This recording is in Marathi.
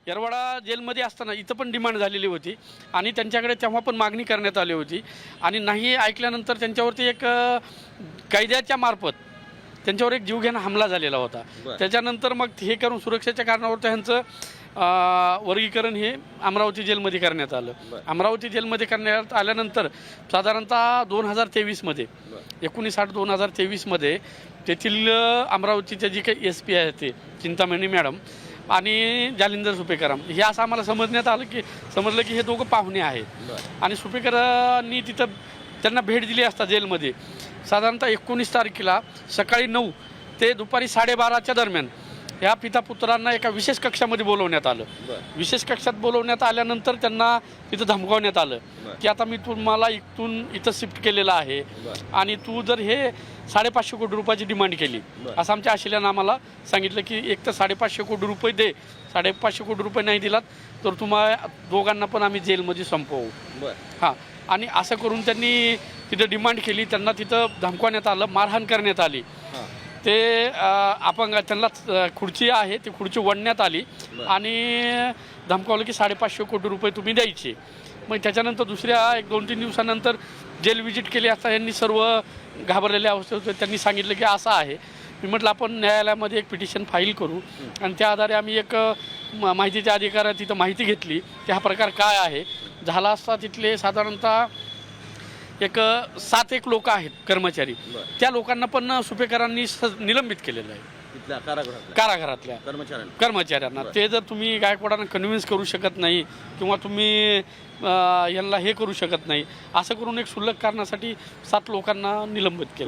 येरवाडा जेलमध्ये असताना इथं पण डिमांड झालेली होती आणि त्यांच्याकडे तेव्हा पण मागणी करण्यात आली होती आणि नाही ऐकल्यानंतर त्यांच्यावरती एक कायद्याच्या मार्फत त्यांच्यावर एक जीवघेणा हमला झालेला होता। त्याच्यानंतर मग हे करून सुरक्षेच्या कारणावर त्यांचं वर्गीकरण हे अमरावती जेलमध्ये करण्यात आलं। अमरावती जेलमध्ये करण्यात आल्यानंतर साधारणतः 2023मध्ये 19/8/2023मध्ये तेथील अमरावतीचे जे काही SP आहेत ते चिंतामणी मॅडम आणि जालिंदर सुपेकराम हे असं आम्हाला समजलं की हे दोघं पाहुणे आहेत आणि सुपेकरांनी तिथं त्यांना भेट दिली असता जेलमध्ये साधारणतः 19 तारखेला सकाळी 9 ते दुपारी 12:30च्या दरम्यान ह्या पिता पुत्रांना एका विशेष कक्षामध्ये बोलवण्यात आलं। विशेष कक्षात बोलवण्यात आल्यानंतर त्यांना तिथं धमकावण्यात आलं की आता मी तुम्हाला इथं शिफ्ट केलेलं आहे आणि तू जर हे 550 कोटी रुपयाची डिमांड केली असं आमच्या आशिल्यानं आम्हाला सांगितलं की एक तर 550 कोटी रुपये दे, 550 कोटी रुपये नाही दिलात तर तुम्हाला दोघांना पण आम्ही जेलमध्ये संपवू। हां, आणि असं करून त्यांनी तिथं डिमांड केली, त्यांना तिथं धमकवण्यात आलं, मारहाण करण्यात आली। ते अपंग त्यांना खुर्ची आहे ती खुर्ची ओढण्यात आली आणि धमकावलं की 550 कोटी रुपये तुम्ही द्यायचे। मग त्याच्यानंतर दुसऱ्या 1-2-3 दिवसानंतर जेल विजिट केली असता यांनी सर्व घाबरलेल्या अवस्थेत होते। त्यांनी सांगितलं की असं आहे। मी म्हटलं आपण न्यायालयामध्ये एक पिटिशन फाईल करू आणि त्या आधारे आम्ही एक माहितीच्या अधिकाऱ्यात तिथं माहिती घेतली की हा प्रकार काय आहे। झाला असता तिथले साधारणतः एक 7 लोक आहेत कर्मचारी, त्या लोकांना पण सुपेकरांनी निलंबित केलेलं आहे कारागृहातल्या कर्मचाऱ्यांना। ते जर तुम्ही गायकवाडांना कन्व्हिन्स करू शकत नाही किंवा तुम्ही यांना हे करू शकत नाही असं करून एक क्षुल्लक कारणासाठी 7 लोकांना निलंबित केले।